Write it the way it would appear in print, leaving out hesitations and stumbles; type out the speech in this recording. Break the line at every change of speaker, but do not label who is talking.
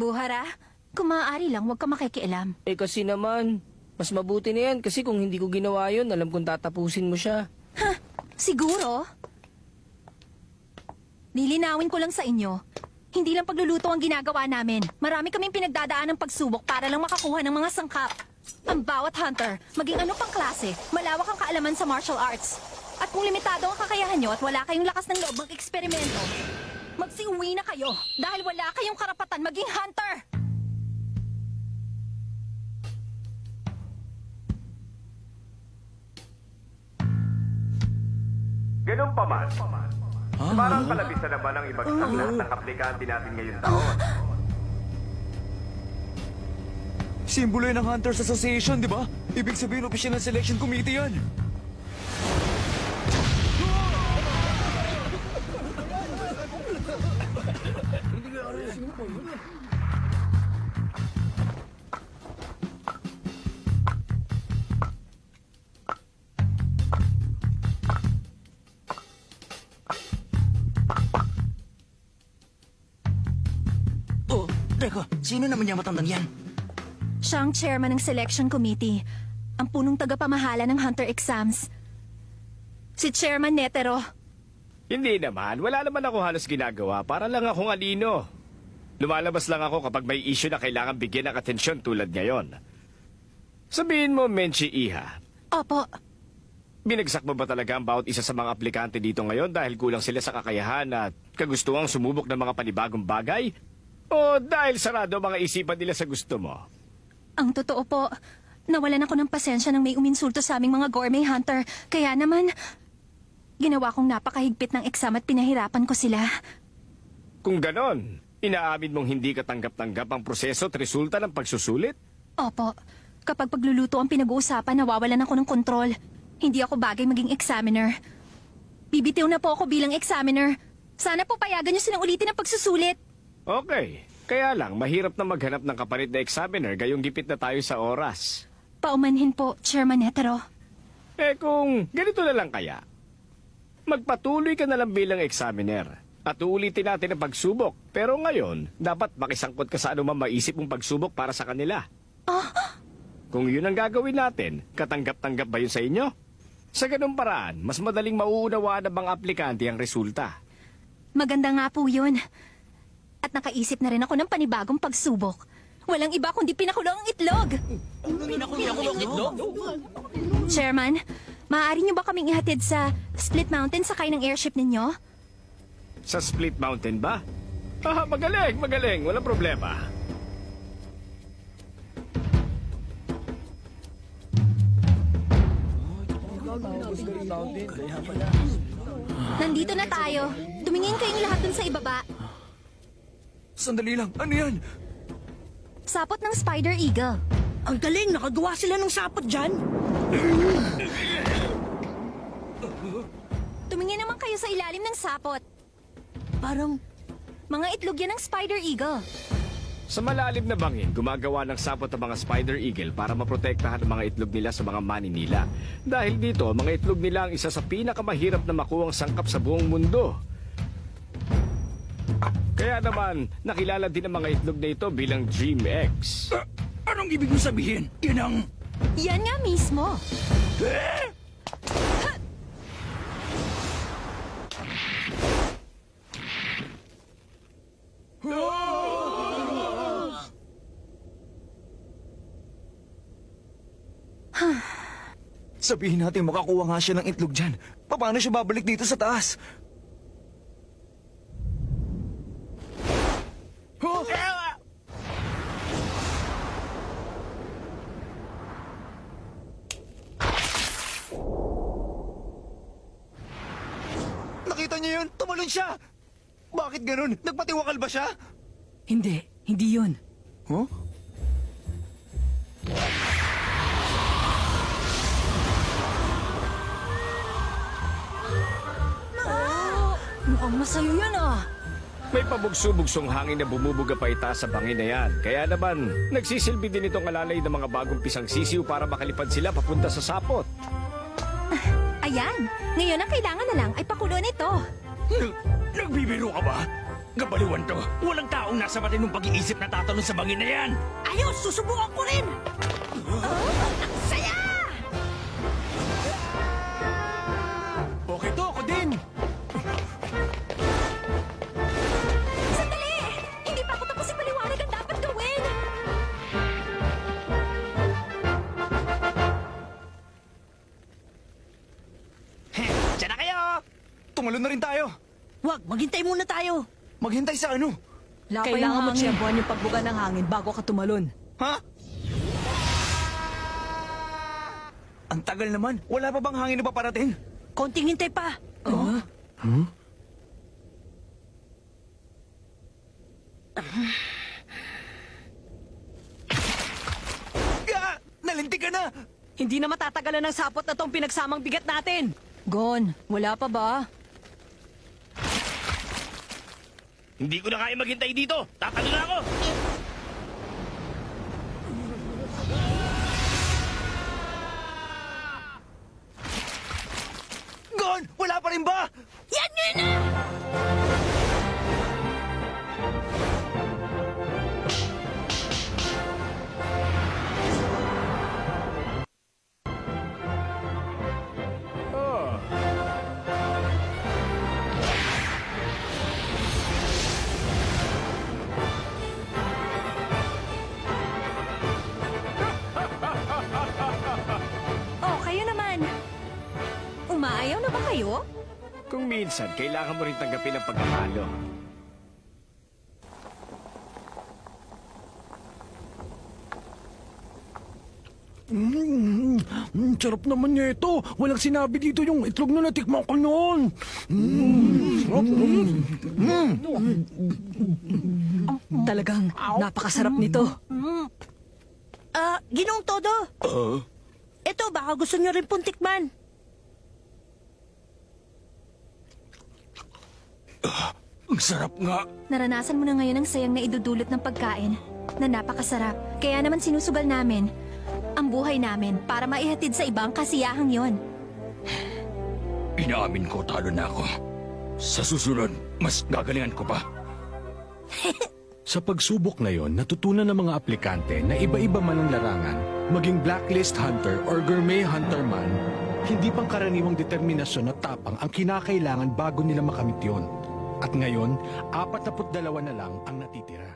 Buhara, kung maaari lang, huwag ka makikialam.
Eh kasi naman, mas mabuti na yan kasi kung hindi ko ginawa yun, alam kong tatapusin mo siya.
Ha? Siguro? Nilinawin ko lang sa inyo. Hindi lang pagluluto ang ginagawa namin. Marami kaming pinagdadaan ng pagsubok para lang makakuha ng mga sangkap. Ang bawat hunter, maging ano pang klase, malawak ang kaalaman sa martial arts. At kung limitado ang kakayahan nyo at wala kayong lakas ng loob mag-eksperimento, magsiuwi na kayo dahil wala kayong karapatan maging hunter!
Ganun pa man. Parang kalabis na naman ang ibagsak lahat ng aplikante natin ngayon taon.
Simbolo yan ng Hunters Association, di ba? Ibig sabihin, opisyal ng selection committee yan.
Oh, teka, sino naman yung matandang yan?
Siya ang chairman ng selection committee, ang punong tagapamahala ng hunter exams. Si Chairman Netero.
Hindi naman. Wala naman ako halos ginagawa. Para lang akong anino. Lumalabas lang ako kapag may issue na kailangan bigyan ng atensyon tulad ngayon. Sabihin mo, Menchi Iha,
Opo,
binagsak mo ba talaga ang bawat isa sa mga aplikante dito ngayon dahil kulang sila sa kakayahan at kagustuhang sumubok ng mga panibagong bagay? O dahil sarado ang mga isipan nila sa gusto mo?
ang totoo po, nawalan ako ng pasensya nang may uminsulto sa aming mga gourmet hunter. Kaya naman, ginawa kong napakahigpit ng exam at pinahirapan ko sila.
Kung ganon, inaamin mong hindi ka tanggap-tanggap ang proseso at resulta ng pagsusulit?
Opo, kapag pagluluto ang pinag-uusapan, nawawalan ako ng kontrol. Hindi ako bagay maging examiner. Bibitiw na po ako bilang examiner. Sana po payagan niyo silang ulitin ang pagsusulit.
Okay. Kaya lang, mahirap na maghanap ng kapalit na examiner gayong gipit na tayo sa oras.
Paumanhin po, Chairman Netero.
Eh kung ganito na lang kaya, magpatuloy ka na lang bilang examiner at uulitin natin ang pagsubok. Pero ngayon, dapat makisangkot ka sa anumang maisip mong pagsubok para sa kanila. Kung yun ang gagawin natin, katanggap-tanggap ba yun sa inyo? Sa ganung paraan, mas madaling mauunawaan ng mga aplikante ang resulta.
Maganda nga po yun. At nakaisip na rin ako ng panibagong pagsubok. Walang iba kundi pinakulong itlog.
Pinakulong itlog?
Chairman, maaari niyo ba kaming ihatid sa Split Mountain sakay ng airship ninyo?
Sa Split Mountain ba? Ah, magaling, magaling. Walang problema.
Nandito na tayo. Tumingin kayong lahat dun sa ibaba.
Sandali lang, ano yan?
Sapot ng Spider Eagle.
Ang galing, nakagawa sila ng sapot dyan.
Tumingin naman kayo sa ilalim ng sapot.
Parang,
Mga itlog yan ng Spider Eagle.
Sa malalim na bangin, gumagawa ng sapot ang mga Spider Eagle para maprotektahan ang mga itlog nila sa mga maninila. Dahil dito, mga itlog nila ang isa sa pinakamahirap na makuhang sangkap sa buong mundo. Kaya naman, nakilala din ang mga itlog na ito bilang Dream Eggs.
anong ibig mo sabihin? Yan ang...
Yan nga mismo.
Sabihin natin makakuha nga siya ng itlog dyan. Paano siya babalik dito sa taas? Huh? Nakita niyo yun? Tumalon siya! Bakit ganun? Nagpatiwakal ba siya?
Hindi yun.
Huh?
Mukhang masayo yan ah.
May pabugso-bugsong hangin na bumubuga pa itaas sa bangin na yan. Kaya naman, nagsisilbi din itong alalay ng mga bagong pisang sisiw para makalipad sila papunta sa sapot.
Ayan, ngayon ang kailangan na lang ay pakuloan ito.
Nagbibiro ka ba? Gabaliwan to. Walang taong nasa matinong pag-iisip na tatalon sa bangin na yan.
Ayos, susubukan ko rin!
Okay to, ako din.
Sandali! Hindi pa ako tapos ipaliwanag ang dapat gawin!
Diyan na kayo!
Tumalon na rin tayo.
Wag, maghintay muna tayo.
Maghintay sa ano?
Kailangan mo tiyempuhan yung pagbuga ng hangin bago ka tumalon.
Ha? Ang tagal naman. Wala pa bang hangin na paparating?
Konting hintay pa.
Nalintig ka na!
Hindi na matatagalan ng sapot na tong pinagsamang bigat natin.
Gon, wala pa ba?
Hindi ko na kaya maghintay dito. Tatalo na ako.
Gon! Wala pa rin ba?
Yan yun na!
Oh, kayo naman. Umaayaw na ba kayo?
Kung minsan, kailangan mo rin tanggapin ang pagkakalo.
Sarap naman niya ito. Walang sinabi dito yung itlog na natikman ko noon. Sarap.
Talagang napakasarap nito. Ginong Todo. Ito, baka gusto nyo rin pong tikman.
Ang sarap nga.
Naranasan mo na ngayon ang sayang na idudulot ng pagkain na napakasarap. Kaya naman sinusugal namin ang buhay namin para maihatid sa ibang kasiyahang yon.
Inaamin ko, talo na ako. Sa susunod, mas gagalingan ko pa.
Sa pagsubok na yon, natutunan ng mga aplikante na iba-iba man ang larangan, maging blacklist hunter or gourmet hunter man, hindi pangkaraniwang determinasyon at tapang ang kinakailangan bago nila makamit yon. At ngayon, 42 na lang ang natitira.